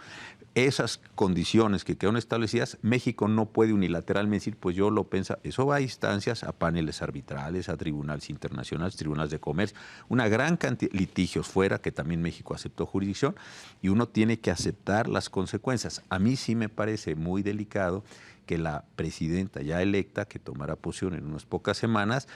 Esas condiciones que quedaron establecidas, México no puede unilateralmente decir, pues yo lo pienso. Eso va a instancias, a paneles arbitrales, a tribunales internacionales, tribunales de comercio, una gran cantidad de litigios fuera, que también México aceptó jurisdicción, y uno tiene que aceptar las consecuencias. A mí sí me parece muy delicado que la presidenta ya electa, que tomará posición en unas pocas semanas,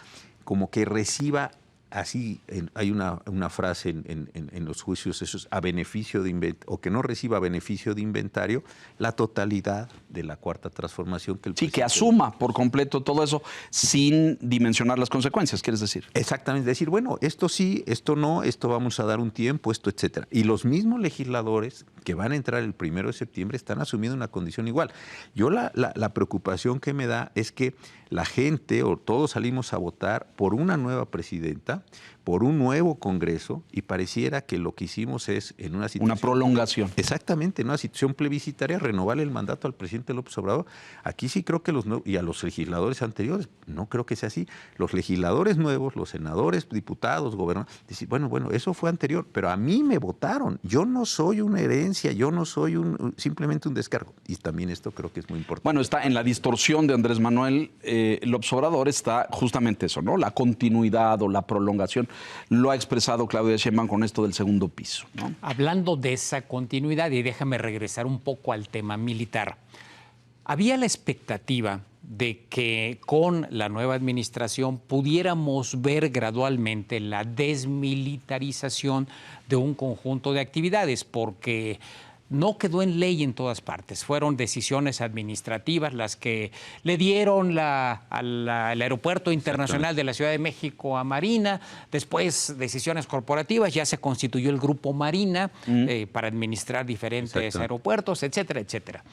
como que reciba... Así hay una frase en los juicios, eso es a beneficio de inventario, o que no reciba a beneficio de inventario la totalidad de la cuarta transformación que el presidente... Sí, que asuma por completo todo eso sin dimensionar las consecuencias, ¿quieres decir? Exactamente, decir, bueno, esto sí, esto no, esto vamos a dar un tiempo, esto, etcétera. Y los mismos legisladores que van a entrar el 1 de septiembre están asumiendo una condición igual. Yo la preocupación que me da es que la gente o todos salimos a votar por una nueva presidenta, por un nuevo Congreso, y pareciera que lo que hicimos es en una situación... Una prolongación. Exactamente, en una situación plebiscitaria, renovarle el mandato al presidente López Obrador. Aquí sí creo que y a los legisladores anteriores, no creo que sea así. Los legisladores nuevos, los senadores, diputados, gobernadores, dicen, bueno, eso fue anterior, pero a mí me votaron. Yo no soy una herencia, yo no soy simplemente un descargo. Y también esto creo que es muy importante. Bueno, está en la distorsión de Andrés Manuel López Obrador, está justamente eso, ¿no? La continuidad o la prolongación. Lo ha expresado Claudia Sheinbaum con esto del segundo piso, ¿no? Hablando de esa continuidad, y déjame regresar un poco al tema militar, había la expectativa de que con la nueva administración pudiéramos ver gradualmente la desmilitarización de un conjunto de actividades, porque no quedó en ley en todas partes. Fueron decisiones administrativas las que le dieron al Aeropuerto Internacional de la Ciudad de México a Marina, después decisiones corporativas, ya se constituyó el Grupo Marina para administrar diferentes aeropuertos, etcétera, etcétera.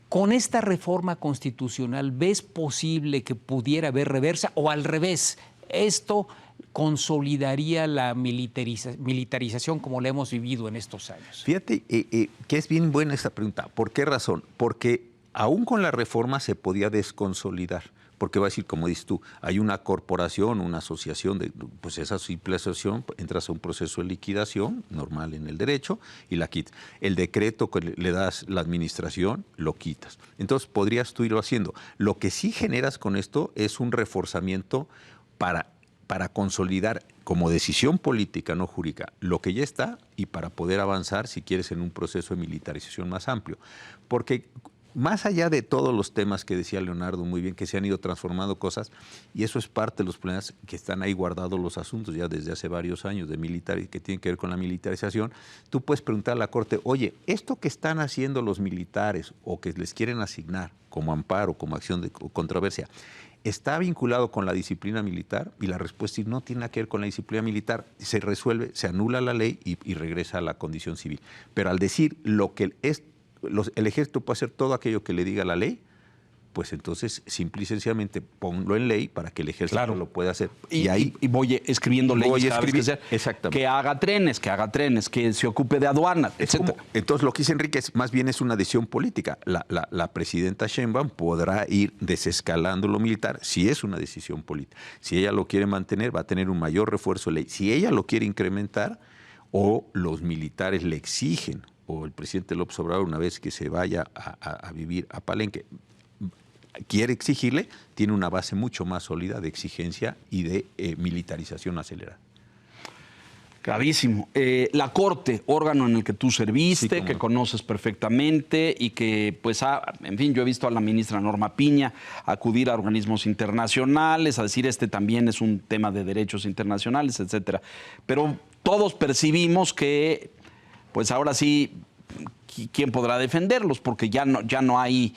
Con esta reforma constitucional, ¿ves posible que pudiera haber reversa o al revés? Esto consolidaría la militarización como la hemos vivido en estos años. Fíjate que es bien buena esta pregunta. ¿Por qué razón? Porque aún con la reforma se podía desconsolidar. Porque va a decir, como dices tú, hay una corporación, una asociación, pues esa simple asociación, entras a un proceso de liquidación normal en el derecho y la quitas. El decreto que le das la administración, lo quitas. Entonces podrías tú irlo haciendo. Lo que sí generas con esto es un reforzamiento para consolidar como decisión política, no jurídica, lo que ya está y para poder avanzar, si quieres, en un proceso de militarización más amplio. Porque más allá de todos los temas que decía Leonardo muy bien, que se han ido transformando cosas, y eso es parte de los problemas que están ahí guardados los asuntos ya desde hace varios años de que tienen que ver con la militarización, tú puedes preguntar a la Corte, oye, esto que están haciendo los militares o que les quieren asignar como amparo, como acción de controversia, ¿está vinculado con la disciplina militar? Y la respuesta es no tiene nada que ver con la disciplina militar. Se resuelve, se anula la ley y regresa a la condición civil. Pero al decir lo que el ejército puede hacer todo aquello que le diga la ley, pues entonces simple y sencillamente ponlo en ley para que el ejército lo pueda hacer. Y voy escribiendo leyes cada vez que sea, exactamente. que haga trenes, que se ocupe de aduanas, etc. Entonces lo que dice Enrique es más bien es una decisión política. La presidenta Sheinbaum podrá ir desescalando lo militar si es una decisión política. Si ella lo quiere mantener, va a tener un mayor refuerzo de ley. Si ella lo quiere incrementar o los militares le exigen, o el presidente López Obrador, una vez que se vaya a vivir a Palenque, quiere exigirle, tiene una base mucho más sólida de exigencia y de militarización acelerada. Clarísimo. La Corte, órgano en el que tú serviste, sí, que conoces perfectamente y que, pues, en fin, yo he visto a la ministra Norma Piña acudir a organismos internacionales, a decir este también es un tema de derechos internacionales, etcétera. Pero todos percibimos que, pues ahora sí, ¿quién podrá defenderlos? Porque ya no hay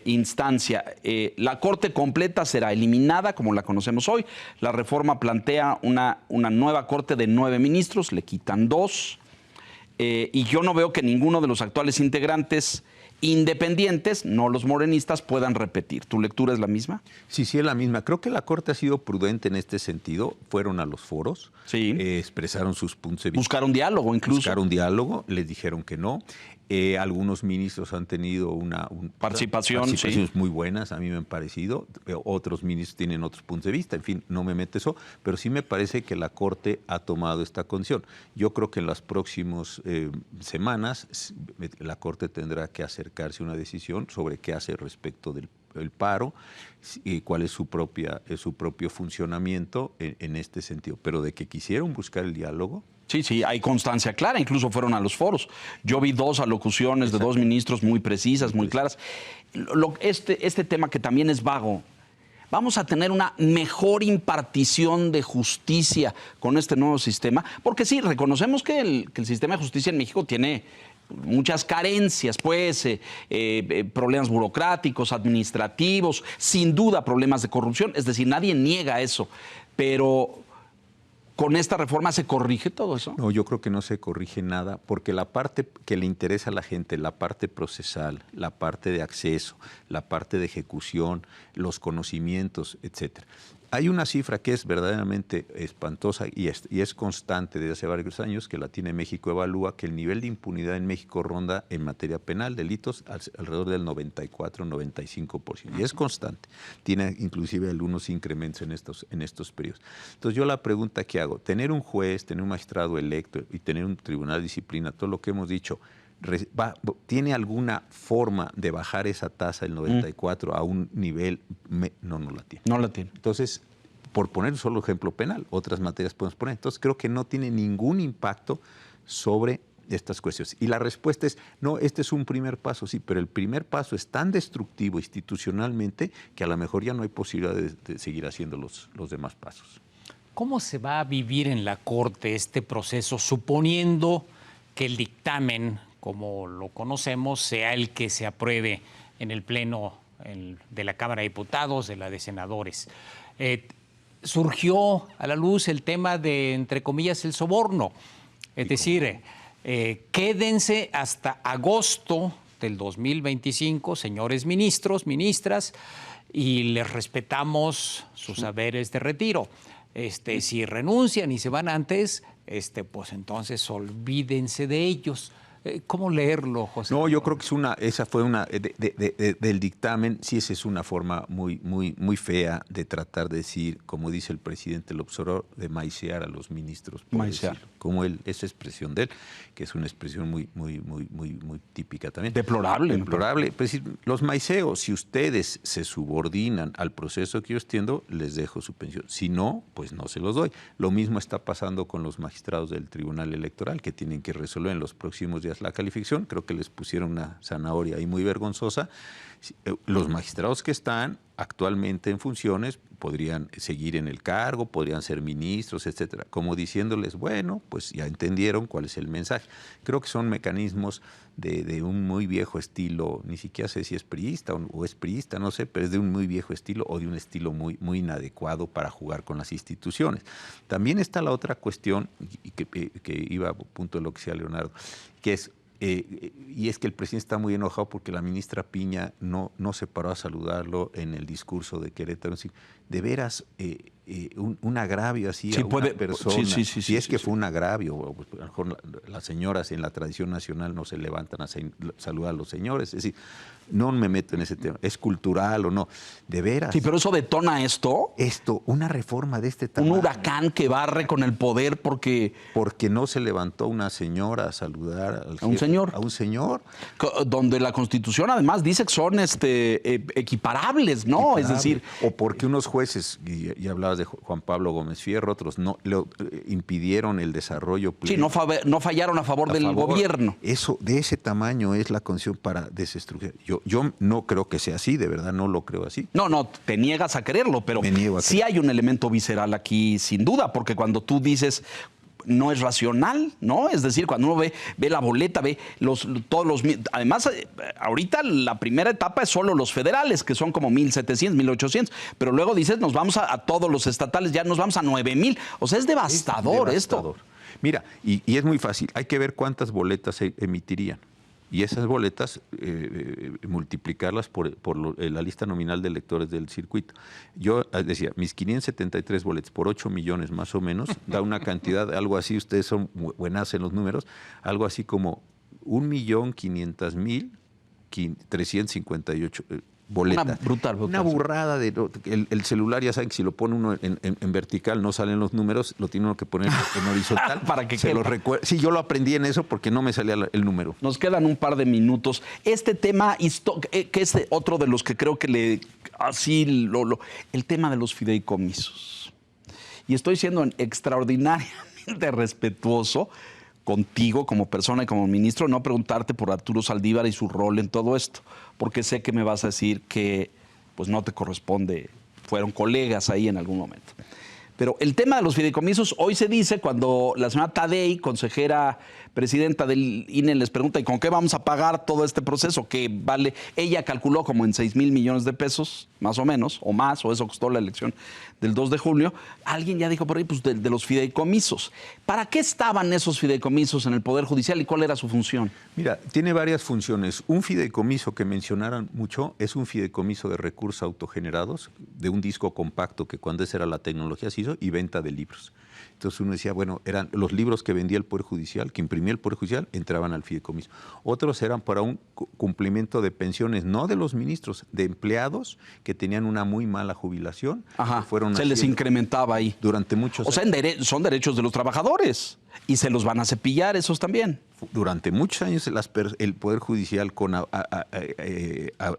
instancia. La Corte completa será eliminada, como la conocemos hoy. La reforma plantea una nueva Corte de 9 ministros, le quitan 2. Y yo no veo que ninguno de los actuales integrantes independientes, no los morenistas, puedan repetir. ¿Tu lectura es la misma? Sí, es la misma. Creo que la Corte ha sido prudente en este sentido. Fueron a los foros, sí, expresaron sus puntos de vista. Buscaron diálogo incluso. Buscaron diálogo, les dijeron que no. Algunos ministros han tenido participaciones sí, muy buenas, a mí me han parecido. Otros ministros tienen otros puntos de vista. En fin, no me meto eso, pero sí me parece que la Corte ha tomado esta condición. Yo creo que en las próximas semanas la Corte tendrá que acercarse a una decisión sobre qué hace respecto del paro y cuál es su propio funcionamiento en este sentido. Pero de que quisieron buscar el diálogo. Sí, hay constancia clara, incluso fueron a los foros. Yo vi 2 alocuciones de 2 ministros muy precisas, muy claras. Este tema que también es vago, ¿vamos a tener una mejor impartición de justicia con este nuevo sistema? Porque sí, reconocemos que el sistema de justicia en México tiene muchas carencias, pues, problemas burocráticos, administrativos, sin duda problemas de corrupción, es decir, nadie niega eso, pero ¿con esta reforma se corrige todo eso? No, yo creo que no se corrige nada, porque la parte que le interesa a la gente, la parte procesal, la parte de acceso, la parte de ejecución, los conocimientos, etcétera. Hay una cifra que es verdaderamente espantosa y es constante desde hace varios años, que la tiene México Evalúa, que el nivel de impunidad en México ronda en materia penal, delitos, alrededor del 94-95%. Y es constante. Tiene inclusive algunos incrementos en estos periodos. Entonces yo la pregunta que hago, tener un juez, tener un magistrado electo y tener un tribunal de disciplina, todo lo que hemos dicho, ¿tiene alguna forma de bajar esa tasa del 94 a un nivel? No la tiene. No la tiene. Entonces, por poner un solo ejemplo penal, otras materias podemos poner. Entonces, creo que no tiene ningún impacto sobre estas cuestiones. Y la respuesta es, no, este es un primer paso, sí, pero el primer paso es tan destructivo institucionalmente que a lo mejor ya no hay posibilidad de seguir haciendo los demás pasos. ¿Cómo se va a vivir en la Corte este proceso, suponiendo que el dictamen, como lo conocemos, sea el que se apruebe en el Pleno de la Cámara de Diputados, de la de Senadores? Surgió a la luz el tema de, entre comillas, el soborno. Es decir, quédense hasta agosto del 2025, señores ministros, ministras, y les respetamos sus saberes de retiro. Si renuncian y se van antes, pues entonces olvídense de ellos. ¿Cómo leerlo, José? No, yo creo que esa fue una del dictamen. Sí, esa es una forma muy fea de tratar de decir, como dice el presidente López Obrador, de maicear a los ministros. Maicear. Como esa expresión de él, que es una expresión muy típica también. Deplorable. Deplorable. Pues, los maiceos, si ustedes se subordinan al proceso que yo extiendo, les dejo su pensión. Si no, pues no se los doy. Lo mismo está pasando con los magistrados del Tribunal Electoral, que tienen que resolver en los próximos días la calificación. Creo que les pusieron una zanahoria ahí muy vergonzosa. Los magistrados que están actualmente en funciones podrían seguir en el cargo, podrían ser ministros, etcétera, como diciéndoles, bueno, pues ya entendieron cuál es el mensaje. Creo que son mecanismos de un muy viejo estilo, ni siquiera sé si es priista o es priista, no sé, pero es de un muy viejo estilo o de un estilo muy inadecuado para jugar con las instituciones. También está la otra cuestión, que iba a punto de lo que decía Leonardo, que es, y es que el presidente está muy enojado porque la ministra Piña no se paró a saludarlo en el discurso de Querétaro. De veras, un agravio así a una persona. Si es que fue un agravio, pues, a lo mejor las señoras en la tradición nacional no se levantan a saludar a los señores. Es decir, no me meto en ese tema. ¿Es cultural o no? De veras. Sí, pero eso detona esto. Una reforma de este tamaño. Un huracán que barre con el poder porque no se levantó una señora a saludar al jefe, a un señor. A un señor. Donde la Constitución además dice que son equiparables, ¿no? Es decir, o porque unos jueces, y hablabas de Juan Pablo Gómez Fierro, otros no impidieron el desarrollo pleno. Sí, no fallaron a favor del gobierno. Eso, de ese tamaño es la Constitución para desestructurar. Yo no creo que sea así, de verdad no lo creo así. No, te niegas a quererlo, pero sí hay un elemento visceral aquí, sin duda, porque cuando tú dices no es racional, ¿no? Es decir, cuando uno ve la boleta, ve todos los... Además, ahorita la primera etapa es solo los federales, que son como 1,700, 1,800, pero luego dices, nos vamos a todos los estatales, ya nos vamos a 9,000. O sea, es devastador esto. Mira, y es muy fácil, hay que ver cuántas boletas se emitirían. Y esas boletas, multiplicarlas por la lista nominal de electores del circuito. Yo decía, mis 573 boletas por 8 millones más o menos, da una cantidad, algo así, ustedes son buenas en los números, algo así como 1,500,358 boletas. Brutal. Una burrada el celular, ya saben que si lo pone uno en vertical no salen los números, lo tiene uno que poner en horizontal. Para que se lo recuerde. Sí, yo lo aprendí en eso porque no me salía el número. Nos quedan un par de minutos. Este tema, que es otro de los que creo que el tema de los fideicomisos. Y estoy siendo extraordinariamente respetuoso contigo como persona y como ministro, no preguntarte por Arturo Saldívar y su rol en todo esto, porque sé que me vas a decir que pues no te corresponde, fueron colegas ahí en algún momento. Pero el tema de los fideicomisos, hoy se dice, cuando la señora Tadei, consejera presidenta del INE, les pregunta, ¿y con qué vamos a pagar todo este proceso? Que vale, ella calculó como en 6,000 millones de pesos, más o menos, o más, o eso costó la elección del 2 de julio. Alguien ya dijo por ahí, pues de los fideicomisos. ¿Para qué estaban esos fideicomisos en el Poder Judicial y cuál era su función? Mira, tiene varias funciones. Un fideicomiso que mencionaron mucho es un fideicomiso de recursos autogenerados, de un disco compacto que cuando esa era la tecnología se hizo, y venta de libros. Entonces uno decía, bueno, eran los libros que vendía el Poder Judicial, que imprimía el Poder Judicial, entraban al fideicomiso. Otros eran para un cumplimiento de pensiones, no de los ministros, de empleados que tenían una muy mala jubilación. Ajá, se les incrementaba ahí. Durante muchos años. O sea, son derechos de los trabajadores y se los van a cepillar esos también. Durante muchos años el Poder Judicial con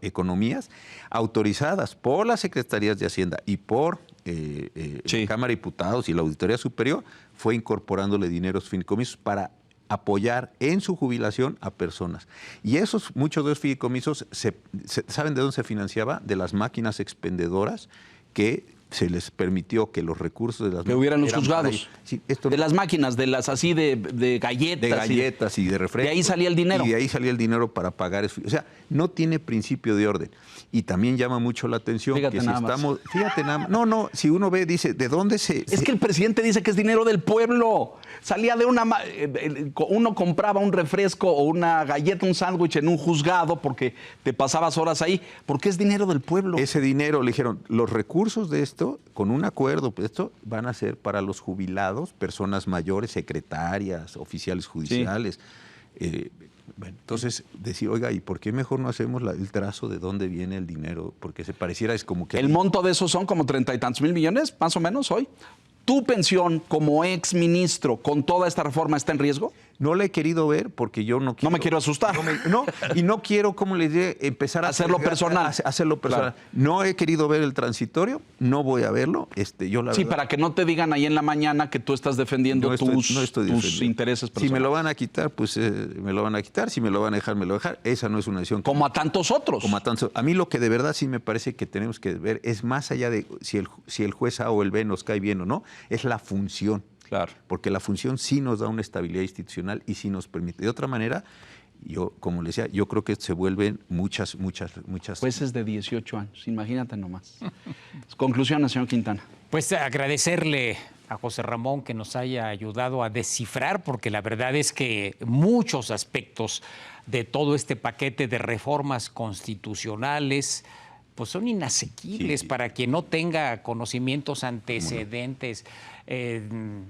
economías autorizadas por las Secretarías de Hacienda y por la Cámara de Diputados y la Auditoría Superior fue incorporándole dineros fideicomisos para apoyar en su jubilación a personas. Y muchos de esos fideicomisos, ¿saben de dónde se financiaba? De las máquinas expendedoras que se les permitió que los recursos de las que hubieran los juzgados. Sí, de las máquinas, de las así de galletas. De galletas y de refrescos. De ahí salía el dinero. Y de ahí salía el dinero para pagar eso. O sea, no tiene principio de orden. Y también llama mucho la atención Fíjate que si nada más. estamos... Fíjate nada más. No, si uno ve, dice, ¿de dónde se...? Es que el presidente dice que es dinero del pueblo. Salía de uno compraba un refresco o una galleta, un sándwich en un juzgado porque te pasabas horas ahí, porque es dinero del pueblo. Ese dinero, le dijeron, los recursos de esto, con un acuerdo, pues esto van a ser para los jubilados, personas mayores, secretarias, oficiales judiciales. Bueno, entonces, decir, oiga, ¿y por qué mejor no hacemos el trazo de dónde viene el dinero? Porque se pareciera, es como que... El monto de esos son como 30 y tantos mil millones, más o menos, hoy. ¿Tu pensión como ex ministro con toda esta reforma está en riesgo? No la he querido ver porque yo no quiero... No me quiero asustar. Y no quiero, como les dije, empezar a... Hacerlo personal. Hacerlo personal. Claro. No he querido ver el transitorio, no voy a verlo. Yo la Sí, verdad, para que no te digan ahí en la mañana que tú estás defendiendo no tus defendiendo. intereses personales. Si me lo van a quitar, pues me lo van a quitar. Si me lo van a dejar, me lo van a dejar. Esa no es una decisión. Como a tantos otros. A mí lo que de verdad sí me parece que tenemos que ver es más allá de si el juez A o el B nos cae bien o no, es la función. Claro. Porque la función sí nos da una estabilidad institucional y sí nos permite. De otra manera, yo, como le decía, yo creo que se vuelven muchas... Jueces de 18 años, imagínate nomás. Conclusiones, señor Quintana. Pues agradecerle a José Ramón que nos haya ayudado a descifrar, porque la verdad es que muchos aspectos de todo este paquete de reformas constitucionales pues son inasequibles para quien no tenga conocimientos, antecedentes,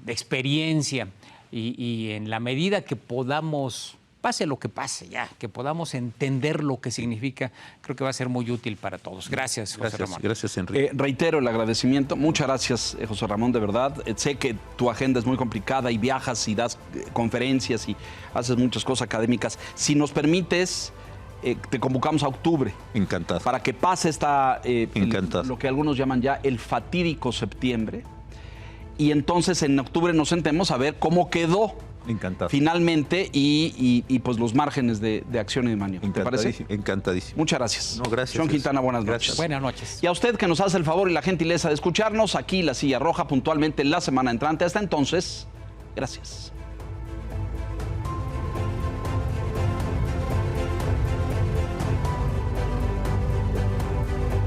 experiencia, y en la medida que podamos, pase lo que pase ya, que podamos entender lo que significa, creo que va a ser muy útil para todos. Gracias, José Ramón. Gracias, Enrique. Reitero el agradecimiento. Muchas gracias, José Ramón, de verdad. Sé que tu agenda es muy complicada y viajas y das conferencias y haces muchas cosas académicas. Si nos permites, te convocamos a octubre. Encantado. Para que pase lo que algunos llaman ya el fatídico septiembre. Y entonces en octubre nos sentemos a ver cómo quedó Encantado. finalmente y pues los márgenes de acción y de maniobra. ¿Te parece? Encantadísimo. Muchas gracias. No, gracias. Sean Quintana, buenas noches. Gracias. Buenas noches. Y a usted que nos hace el favor y la gentileza de escucharnos aquí La Silla Roja puntualmente la semana entrante. Hasta entonces, gracias.